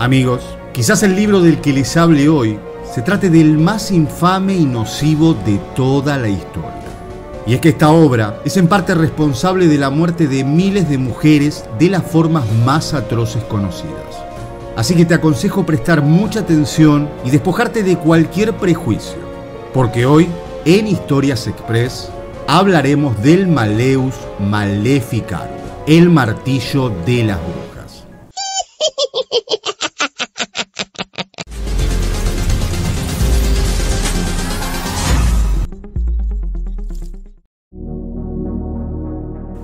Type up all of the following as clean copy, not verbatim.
Amigos, quizás el libro del que les hable hoy se trate del más infame y nocivo de toda la historia. Y es que esta obra es en parte responsable de la muerte de miles de mujeres de las formas más atroces conocidas. Así que te aconsejo prestar mucha atención y despojarte de cualquier prejuicio, porque hoy, en Historias Express, hablaremos del Malleus Maleficarum, el martillo de las brujas.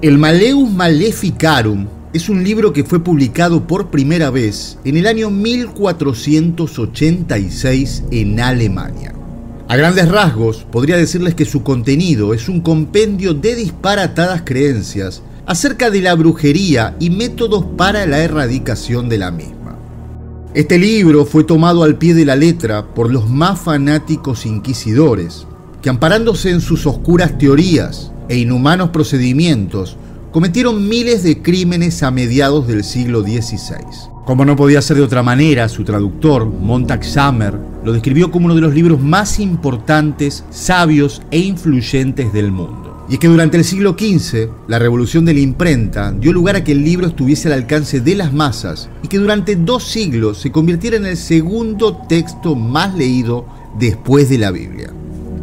El Malleus Maleficarum es un libro que fue publicado por primera vez en el año 1486 en Alemania. A grandes rasgos, podría decirles que su contenido es un compendio de disparatadas creencias acerca de la brujería y métodos para la erradicación de la misma. Este libro fue tomado al pie de la letra por los más fanáticos inquisidores, que amparándose en sus oscuras teorías e inhumanos procedimientos, cometieron miles de crímenes a mediados del siglo XVI. Como no podía ser de otra manera, su traductor, Montag Sammer, lo describió como uno de los libros más importantes, sabios e influyentes del mundo. Y es que durante el siglo XV, la revolución de la imprenta dio lugar a que el libro estuviese al alcance de las masas y que durante 2 siglos se convirtiera en el segundo texto más leído después de la Biblia.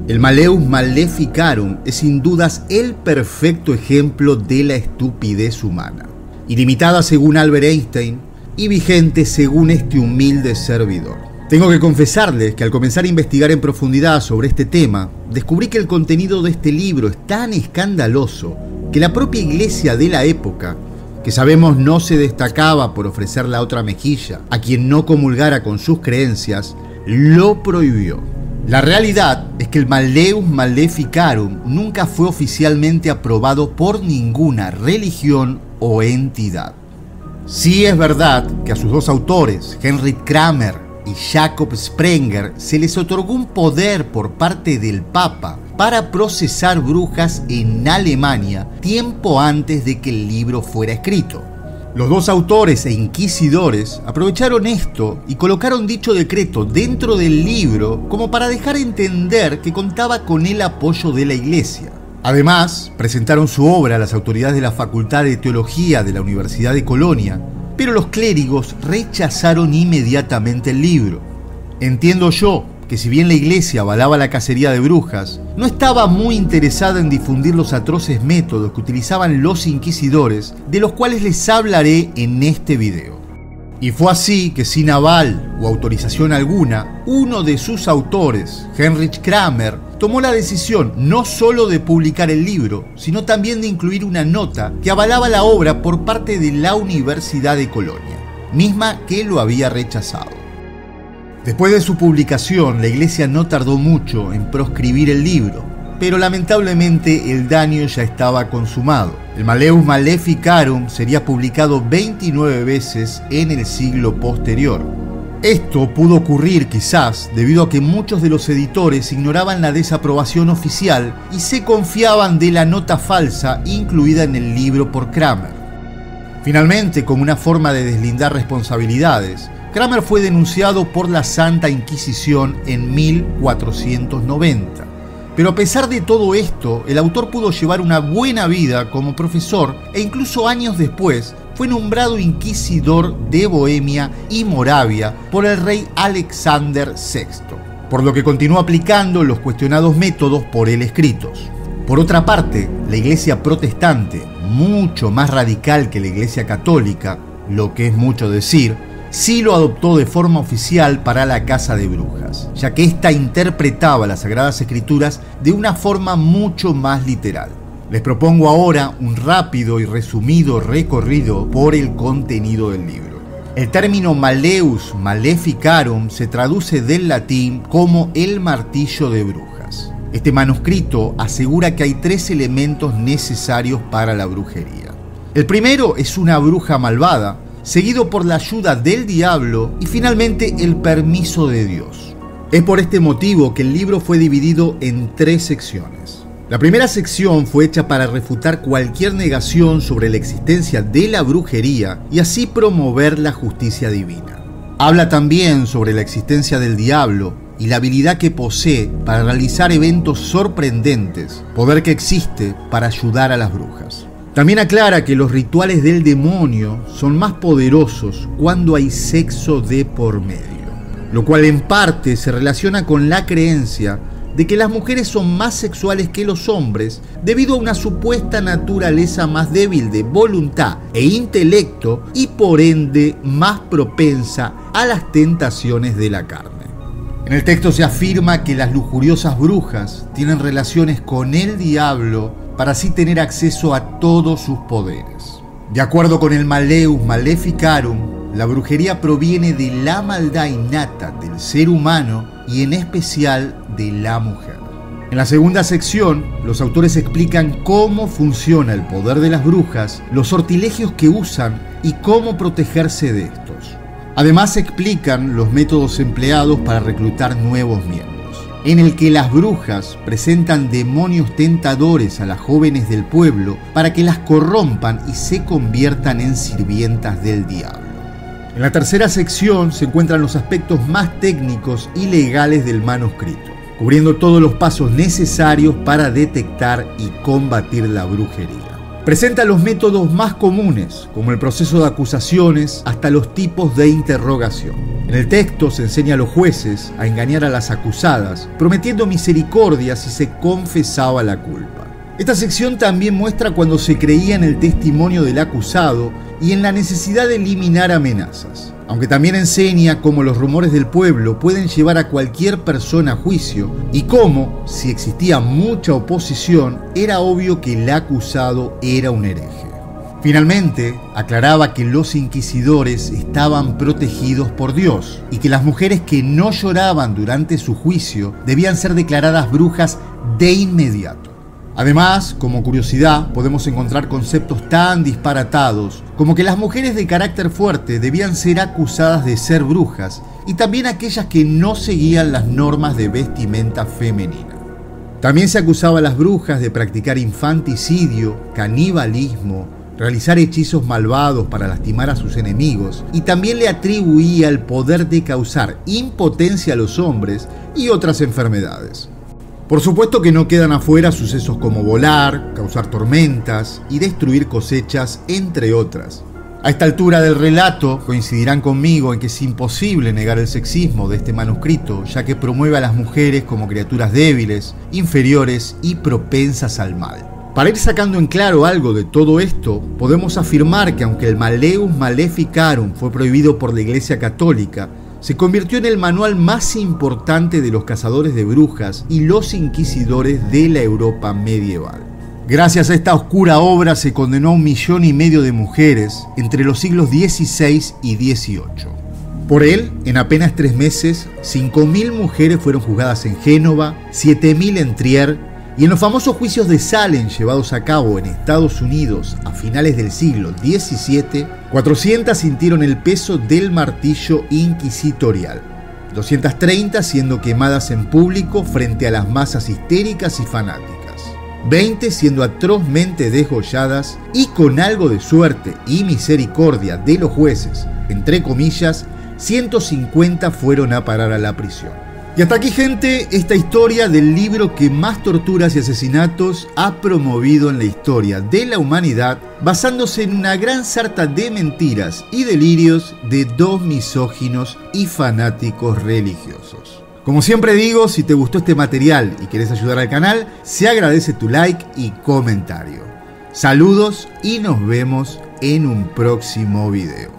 El Malleus Maleficarum es sin dudas el perfecto ejemplo de la estupidez humana, ilimitada según Albert Einstein y vigente según este humilde servidor. Tengo que confesarles que al comenzar a investigar en profundidad sobre este tema, descubrí que el contenido de este libro es tan escandaloso que la propia iglesia de la época, que sabemos no se destacaba por ofrecer la otra mejilla a quien no comulgara con sus creencias, lo prohibió. La realidad es que el Malleus Maleficarum nunca fue oficialmente aprobado por ninguna religión o entidad. Sí es verdad que a sus 2 autores, Heinrich Kramer y Jakob Sprenger, se les otorgó un poder por parte del Papa para procesar brujas en Alemania tiempo antes de que el libro fuera escrito. Los 2 autores e inquisidores aprovecharon esto y colocaron dicho decreto dentro del libro como para dejar entender que contaba con el apoyo de la iglesia. Además, presentaron su obra a las autoridades de la Facultad de Teología de la Universidad de Colonia, pero los clérigos rechazaron inmediatamente el libro. Entiendo yo que si bien la iglesia avalaba la cacería de brujas, no estaba muy interesada en difundir los atroces métodos que utilizaban los inquisidores, de los cuales les hablaré en este video. Y fue así que sin aval o autorización alguna, uno de sus autores, Heinrich Kramer, tomó la decisión no solo de publicar el libro, sino también de incluir una nota que avalaba la obra por parte de la Universidad de Colonia, misma que lo había rechazado. Después de su publicación, la iglesia no tardó mucho en proscribir el libro, pero lamentablemente el daño ya estaba consumado. El Malleus Maleficarum sería publicado 29 veces en el siglo posterior. Esto pudo ocurrir quizás debido a que muchos de los editores ignoraban la desaprobación oficial y se confiaban de la nota falsa incluida en el libro por Kramer. Finalmente, como una forma de deslindar responsabilidades, Kramer fue denunciado por la Santa Inquisición en 1490. Pero a pesar de todo esto, el autor pudo llevar una buena vida como profesor e incluso años después fue nombrado inquisidor de Bohemia y Moravia por el rey Alexander VI, por lo que continuó aplicando los cuestionados métodos por él escritos. Por otra parte, la iglesia protestante, mucho más radical que la iglesia católica, lo que es mucho decir, sí lo adoptó de forma oficial para la caza de brujas, ya que ésta interpretaba las Sagradas Escrituras de una forma mucho más literal. Les propongo ahora un rápido y resumido recorrido por el contenido del libro. El término Malleus Maleficarum se traduce del latín como el martillo de brujas. Este manuscrito asegura que hay 3 elementos necesarios para la brujería. El primero es una bruja malvada, seguido por la ayuda del diablo y finalmente el permiso de Dios. Es por este motivo que el libro fue dividido en 3 secciones. La primera sección fue hecha para refutar cualquier negación sobre la existencia de la brujería y así promover la justicia divina. Habla también sobre la existencia del diablo y la habilidad que posee para realizar eventos sorprendentes, poder que existe para ayudar a las brujas. También aclara que los rituales del demonio son más poderosos cuando hay sexo de por medio, lo cual en parte se relaciona con la creencia de que las mujeres son más sexuales que los hombres debido a una supuesta naturaleza más débil de voluntad e intelecto y por ende más propensa a las tentaciones de la carne. En el texto se afirma que las lujuriosas brujas tienen relaciones con el diablo para así tener acceso a todos sus poderes. De acuerdo con el Malleus Maleficarum, la brujería proviene de la maldad innata del ser humano y en especial de la mujer. En la segunda sección, los autores explican cómo funciona el poder de las brujas, los sortilegios que usan y cómo protegerse de estos. Además explican los métodos empleados para reclutar nuevos miembros, en el que las brujas presentan demonios tentadores a las jóvenes del pueblo para que las corrompan y se conviertan en sirvientas del diablo. En la tercera sección se encuentran los aspectos más técnicos y legales del manuscrito, cubriendo todos los pasos necesarios para detectar y combatir la brujería. Presenta los métodos más comunes, como el proceso de acusaciones hasta los tipos de interrogación. En el texto se enseña a los jueces a engañar a las acusadas, prometiendo misericordia si se confesaba la culpa. Esta sección también muestra cuando se creía en el testimonio del acusado y en la necesidad de eliminar amenazas, aunque también enseña cómo los rumores del pueblo pueden llevar a cualquier persona a juicio y cómo, si existía mucha oposición, era obvio que el acusado era un hereje. Finalmente, aclaraba que los inquisidores estaban protegidos por Dios y que las mujeres que no lloraban durante su juicio debían ser declaradas brujas de inmediato. Además, como curiosidad, podemos encontrar conceptos tan disparatados como que las mujeres de carácter fuerte debían ser acusadas de ser brujas y también aquellas que no seguían las normas de vestimenta femenina. También se acusaba a las brujas de practicar infanticidio, canibalismo, realizar hechizos malvados para lastimar a sus enemigos y también le atribuía el poder de causar impotencia a los hombres y otras enfermedades. Por supuesto que no quedan afuera sucesos como volar, causar tormentas y destruir cosechas, entre otras. A esta altura del relato coincidirán conmigo en que es imposible negar el sexismo de este manuscrito, ya que promueve a las mujeres como criaturas débiles, inferiores y propensas al mal. Para ir sacando en claro algo de todo esto, podemos afirmar que aunque el Malleus Maleficarum fue prohibido por la Iglesia Católica, se convirtió en el manual más importante de los cazadores de brujas y los inquisidores de la Europa medieval. Gracias a esta oscura obra se condenó a 1,5 millones de mujeres entre los siglos XVI y XVIII. Por él, en apenas 3 meses, 5.000 mujeres fueron juzgadas en Génova, 7.000 en Trier, y en los famosos juicios de Salem llevados a cabo en Estados Unidos a finales del siglo XVII, 400 sintieron el peso del martillo inquisitorial, 230 siendo quemadas en público frente a las masas histéricas y fanáticas, 20 siendo atrozmente degolladas y con algo de suerte y misericordia de los jueces, entre comillas, 150 fueron a parar a la prisión. Y hasta aquí, gente, esta historia del libro que más torturas y asesinatos ha promovido en la historia de la humanidad, basándose en una gran sarta de mentiras y delirios de 2 misóginos y fanáticos religiosos. Como siempre digo, si te gustó este material y querés ayudar al canal, se agradece tu like y comentario. Saludos y nos vemos en un próximo video.